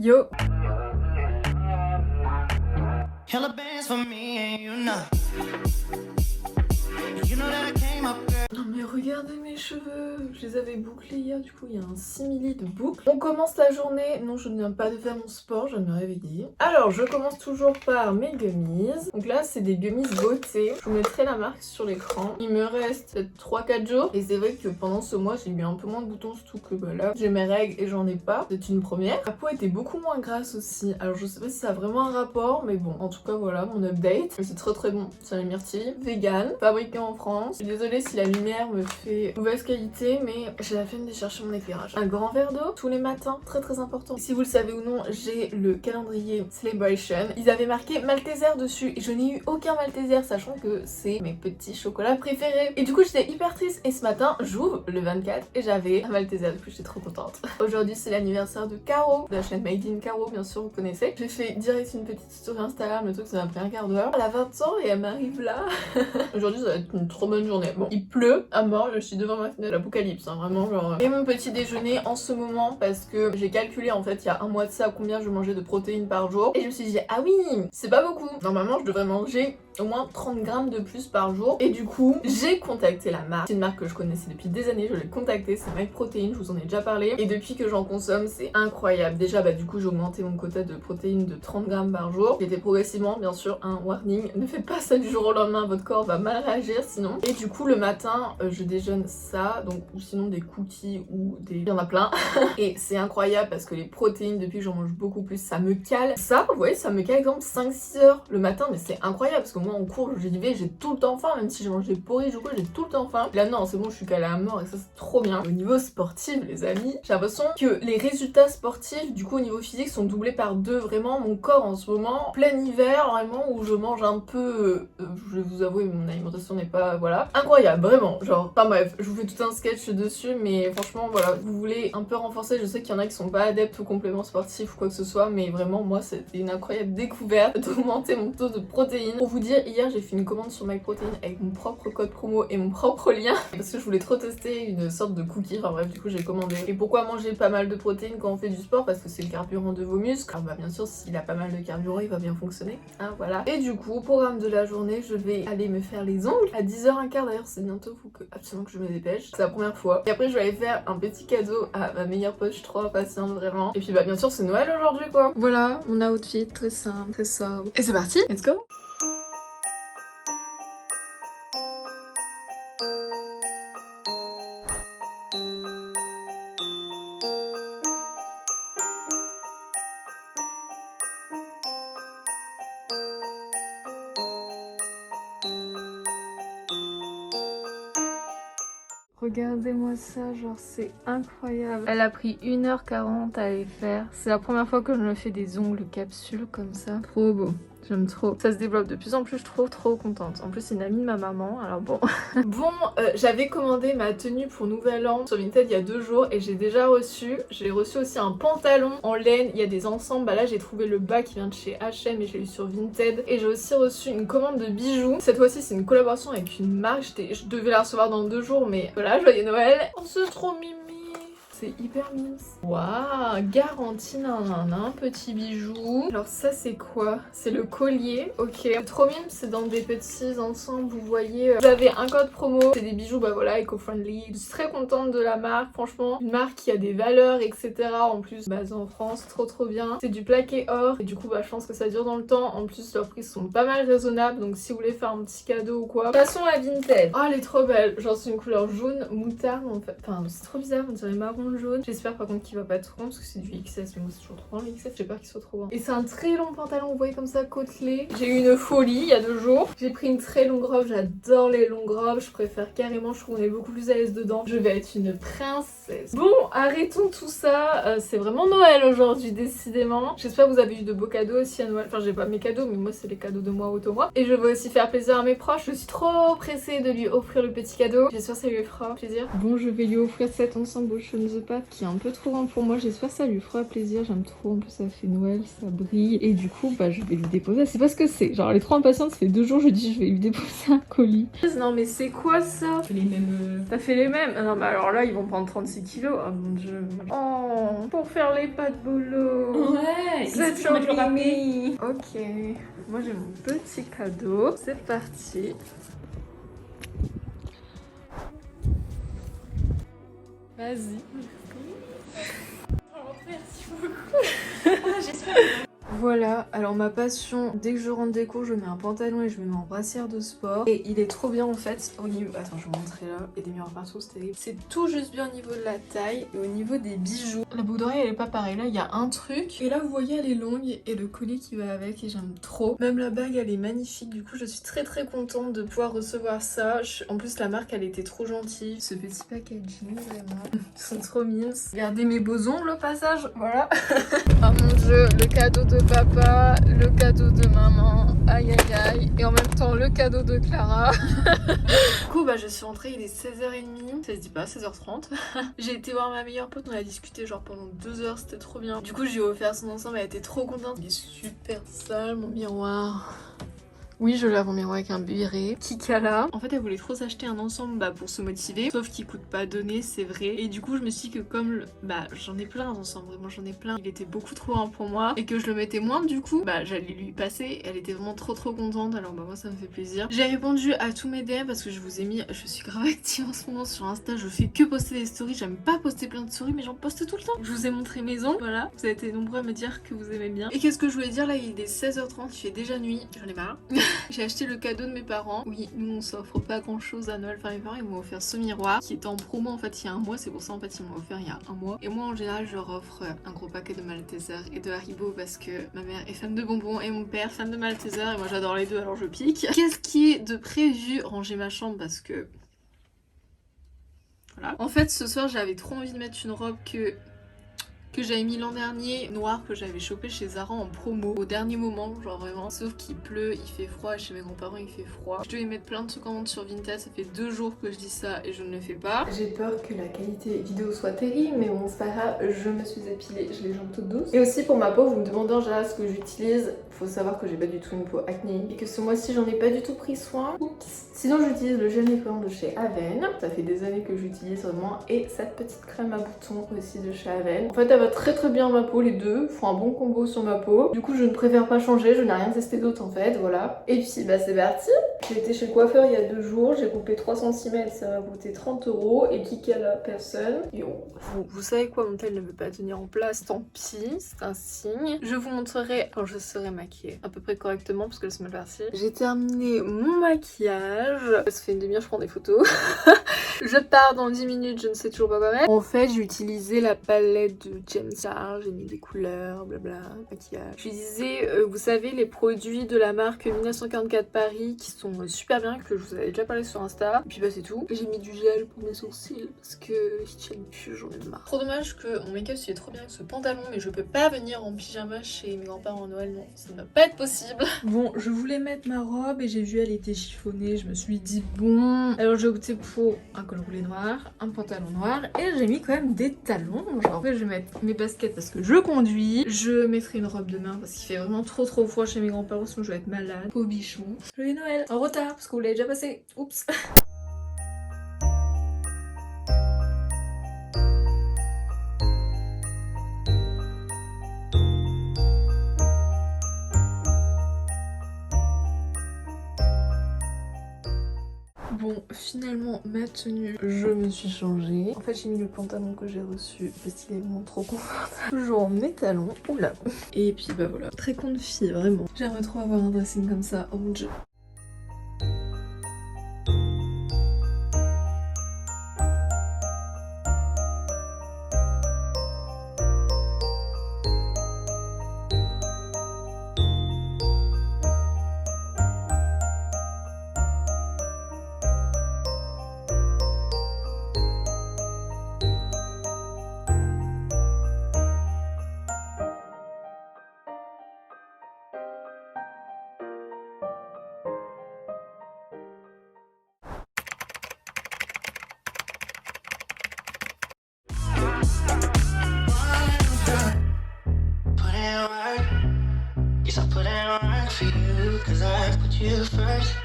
Yo. Hella bands for me and you know that I came up, girl. Non mais regardez mes cheveux, je les avais bouclés hier, du coup il y a un simili de boucles. On commence la journée, non je ne viens pas de faire mon sport, je viens de me réveiller. Alors je commence toujours par mes gummies. Donc là c'est des gummies beauté, je vous mettrai la marque sur l'écran. Il me reste peut-être 3-4 jours et c'est vrai que pendant ce mois j'ai eu un peu moins de boutons, surtout que bah là j'ai mes règles et j'en ai pas, c'est une première. Ma peau était beaucoup moins grasse aussi, alors je sais pas si ça a vraiment un rapport, mais bon en tout cas voilà mon update. C'est très très bon, c'est la myrtille, vegan, fabriqué en France. Je suis désolée si la lumière me fait mauvaise qualité, mais j'ai la flemme de chercher mon éclairage. Un grand verre d'eau tous les matins, très très important. Si vous le savez ou non, j'ai le calendrier Celebration. Ils avaient marqué Malteser dessus et je n'ai eu aucun Malteser, sachant que c'est mes petits chocolats préférés. Et du coup j'étais hyper triste et ce matin j'ouvre le 24 et j'avais un Malteser, du coup j'étais trop contente. Aujourd'hui c'est l'anniversaire de Caro, de la chaîne Made in Caro, bien sûr vous connaissez. J'ai fait direct une petite story Instagram, le truc ça m'a pris un quart d'heure. Elle a 20 ans et elle m'arrive là. Aujourd'hui ça va être une trop bonne journée. Bon, il pleut à mort, je suis devant ma fenêtre, l'apocalypse, hein, vraiment genre. Et mon petit déjeuner en ce moment, parce que j'ai calculé en fait il y a un mois de ça combien je mangeais de protéines par jour. Et je me suis dit, ah oui, c'est pas beaucoup. Normalement je devrais manger au moins 30 grammes de plus par jour. Et du coup, j'ai contacté la marque. C'est une marque que je connaissais depuis des années, je l'ai contactée, c'est MyProtein, je vous en ai déjà parlé. Et depuis que j'en consomme, c'est incroyable. Déjà, bah du coup, j'ai augmenté mon quota de protéines de 30 grammes par jour. J'étais progressivement, bien sûr, un warning. Ne faites pas ça du jour au lendemain, votre corps va mal réagir sinon. Et du coup, le matin, je déjeune ça, donc ou sinon des cookies ou des... Il y en a plein. Et c'est incroyable parce que les protéines, depuis que j'en mange beaucoup plus, ça me cale. Ça, vous voyez, ça me cale exemple 5-6 heures le matin, mais c'est incroyable parce que moi en cours, j'y vais, j'ai tout le temps faim, même si j'ai mangé porridge ou quoi, j'ai tout le temps faim. Là non, c'est bon, je suis calée à mort et ça c'est trop bien. Au niveau sportif, les amis, j'ai l'impression que les résultats sportifs, du coup au niveau physique, sont doublés par 2. Vraiment, mon corps en ce moment, plein hiver, vraiment, où je mange un peu... je vais vous avouer, mon alimentation n'est pas... Voilà. Incroyable, vraiment. Genre, enfin bref, je vous fais tout un sketch dessus, mais franchement, voilà, vous voulez un peu renforcer, je sais qu'il y en a qui sont pas adeptes aux compléments sportifs ou quoi que ce soit, mais vraiment, moi, c'était une incroyable découverte d'augmenter mon taux de protéines. Pour vous dire, hier, j'ai fait une commande sur MyProtein avec mon propre code promo et mon propre lien, parce que je voulais trop tester une sorte de cookie, enfin bref, du coup, j'ai commandé. Et pourquoi manger pas mal de protéines quand on fait du sport? Parce que c'est le carburant de vos muscles. Alors bah bien sûr, s'il a pas mal de carburant, il va bien fonctionner, hein, voilà. Et du coup, programme de la journée, je vais aller me faire les ongles à 10h15, d'ailleurs, c'est bientôt, faut que absolument que je me dépêche. C'est la première fois. Et après, je vais aller faire un petit cadeau à ma meilleure pote, je suis trop impatiente, vraiment. Et puis bah bien sûr, c'est Noël aujourd'hui, quoi. Voilà, mon outfit, très simple, très sobre. Et c'est parti, let's go! Regardez-moi ça, genre c'est incroyable. Elle a pris 1h40 à les faire. C'est la première fois que je me fais des ongles capsules comme ça. Trop beau. J'aime trop. Ça se développe de plus en plus, je suis trop contente. En plus, c'est une amie de ma maman, alors bon. Bon, j'avais commandé ma tenue pour Nouvel An sur Vinted il y a 2 jours et j'ai déjà reçu. J'ai reçu aussi un pantalon en laine. Il y a des ensembles. Bah là, j'ai trouvé le bas qui vient de chez H&M et je l'ai eu sur Vinted. Et j'ai aussi reçu une commande de bijoux. Cette fois-ci, c'est une collaboration avec une marque. Je devais la recevoir dans 2 jours, mais voilà, joyeux Noël. Oh, c'est trop mimi. C'est hyper mignon. Waouh, garantie, un petit bijou. Alors ça c'est quoi? C'est le collier, ok. Trop mignon, c'est dans des petits ensembles, vous voyez. J'avais un code promo, c'est des bijoux, bah voilà, eco-friendly. Je suis très contente de la marque, franchement. Une marque qui a des valeurs, etc. En plus, basée en France, trop bien. C'est du plaqué or, et du coup, bah je pense que ça dure dans le temps. En plus, leurs prix sont pas mal raisonnables, donc si vous voulez faire un petit cadeau ou quoi. Passons à Vinted. Oh, elle est trop belle. Genre c'est une couleur jaune moutarde en fait. Enfin, c'est trop bizarre, on dirait marron jaune. J'espère par contre qu'il va pas être trop grand parce que c'est du XS, mais moi c'est toujours trop grand le XS, j'ai peur qu'il soit trop grand. Et c'est un très long pantalon, vous voyez comme ça, côtelé. J'ai eu une folie il y a 2 jours. J'ai pris une très longue robe, j'adore les longues robes, je préfère carrément, je trouve qu'on est beaucoup plus à l'aise dedans. Je vais être une princesse. Bon, arrêtons tout ça, c'est vraiment Noël aujourd'hui, décidément. J'espère que vous avez eu de beaux cadeaux aussi à Noël. Enfin, j'ai pas mes cadeaux, mais moi c'est les cadeaux de moi auto-moi. Et je veux aussi faire plaisir à mes proches, je suis trop pressée de lui offrir le petit cadeau. J'espère que ça lui fera plaisir. Bon, je vais lui offrir cet ensemble Ocean the Path qui est un peu trop grand pour moi, j'espère que ça lui fera plaisir, j'aime trop, en plus ça fait Noël, ça brille, et du coup bah je vais lui déposer, c'est pas ce que c'est, genre elle est trop impatiente, ça fait 2 jours je dis je vais lui déposer un colis. Non mais c'est quoi ça? Les mêmes. T'as fait les mêmes? Ah non mais alors là ils vont prendre 36 kilos, oh mon dieu. Oh, pour faire les pâtes bolo. Ouais, C'est faut mettre le râpé. Ok, moi j'ai mon petit cadeau. C'est parti. Vas-y. Oh, merci beaucoup. Ah, j'espère. Voilà, alors ma passion, dès que je rentre des cours, je mets un pantalon et je me mets en brassière de sport. Et il est trop bien en fait au niveau... Attends, je vais vous montrer là, il y a des miroirs partout, c'est terrible. C'est tout juste bien au niveau de la taille et au niveau des bijoux. La boucle d'oreille elle est pas pareille, là il y a un truc. Et là vous voyez elle est longue et le collier qui va avec et j'aime trop. Même la bague elle est magnifique, du coup je suis très contente de pouvoir recevoir ça. En plus la marque elle était trop gentille. Ce petit packaging vraiment, ils sont trop mimes. Regardez mes beaux ongles au passage, voilà. Oh mon dieu, le cadeau de papa, le cadeau de maman, aïe aïe aïe, et en même temps le cadeau de Clara. Du coup je suis rentrée, il est 16h30, ça se dit pas, 16h30. J'ai été voir ma meilleure pote, on a discuté genre pendant 2 heures, c'était trop bien. Du coup j'ai offert son ensemble, elle était trop contente. Il est super sale mon miroir. Oui, je lave mon miroir avec un béret. Kikala. En fait, elle voulait trop s'acheter un ensemble pour se motiver. Sauf qu'il coûte pas donné, c'est vrai. Et du coup, je me suis dit que comme j'en ai plein d'ensembles, vraiment j'en ai plein. Il était beaucoup trop grand pour moi. Et que je le mettais moins, du coup, j'allais lui passer. Elle était vraiment trop contente. Alors moi, ça me fait plaisir. J'ai répondu à tous mes DM parce que je vous ai mis... Je suis grave active en ce moment sur Insta. Je fais que poster des stories. J'aime pas poster plein de stories, mais j'en poste tout le temps. Je vous ai montré mes ongles. Voilà. Vous avez été nombreux à me dire que vous aimez bien. Et qu'est-ce que je voulais dire là? Il est 16h30. Il fait déjà nuit. J'en ai marre. J'ai acheté le cadeau de mes parents. Oui, nous on s'offre pas grand chose à Noël. Enfin, mes parents ils m'ont offert ce miroir qui était en promo en fait il y a un mois. C'est pour ça en fait ils m'ont offert il y a un mois. Et moi en général je leur offre un gros paquet de Malteser et de Haribo parce que ma mère est fan de bonbons et mon père fan de Malteser et moi j'adore les deux alors je pique. Qu'est-ce qui est de prévu? Ranger ma chambre parce que... Voilà. En fait ce soir j'avais trop envie de mettre une robe que j'avais mis l'an dernier, noir, que j'avais chopé chez Zara en promo au dernier moment, genre vraiment. Sauf qu'il pleut, il fait froid, chez mes grands-parents il fait froid. Je devais mettre plein de trucs en vente sur Vinted, ça fait 2 jours que je dis ça et je ne le fais pas. J'ai peur que la qualité vidéo soit terrible, mais bon c'est pas grave, je me suis épilée, j'ai les jambes toutes douces. Et aussi pour ma peau, vous me demandez en général ce que j'utilise. Faut savoir que j'ai pas du tout une peau acnéique et que ce mois-ci j'en ai pas du tout pris soin. Oups. Sinon j'utilise le gel nettoyant de chez Aven, ça fait des années que j'utilise vraiment, et cette petite crème à boutons aussi de chez Aven. En fait elle va très bien ma peau, les deux font un bon combo sur ma peau. Du coup je ne préfère pas changer, je n'ai rien testé d'autre en fait, voilà. Et puis c'est parti. J'ai été chez le coiffeur il y a 2 jours, j'ai coupé 3 cm, ça m'a coûté 30 € et Kikala personne. Vous savez quoi, mon tel ne veut pas tenir en place, tant pis, c'est un signe. Je vous montrerai quand je serai maquillée à peu près correctement parce que la semaine passée j'ai terminé mon maquillage. Ça fait une demi-heure, je prends des photos. Je pars dans 10 minutes, je ne sais toujours pas quoi mettre. En fait j'ai utilisé la palette de James Charles, j'ai mis des couleurs, blabla, maquillage. J'utilisais, vous savez, les produits de la marque 1944 Paris qui sont super bien, que je vous avais déjà parlé sur Insta. Et puis c'est tout. J'ai mis du gel pour mes sourcils parce que ils tiennent plus, j'en ai marre. Trop dommage que mon make-up soit trop bien avec ce pantalon, mais je peux pas venir en pyjama chez mes grands-parents à Noël, non, ça ne va pas être possible. Bon, je voulais mettre ma robe et j'ai vu elle était chiffonnée, je me suis dit bon. Alors j'ai opté pour un col roulé noir, un pantalon noir et j'ai mis quand même des talons. Genre après je vais mettre mes baskets parce que je conduis. Je mettrai une robe de main parce qu'il fait vraiment trop froid chez mes grands-parents, sinon je vais être malade. Pauvre bichon. Joyeux Noël. En retard parce que vous l'avez déjà passé. Oups. Bon, finalement, ma tenue, je me suis changée. En fait, j'ai mis le pantalon que j'ai reçu parce qu'il est vraiment trop confortable. Toujours mes talons. Oula. Et puis, voilà. Très confiée, vraiment. J'aimerais trop avoir un dressing comme ça. Oh mon dieu. Put in work. Yes, I put in work for you, cause I put you first.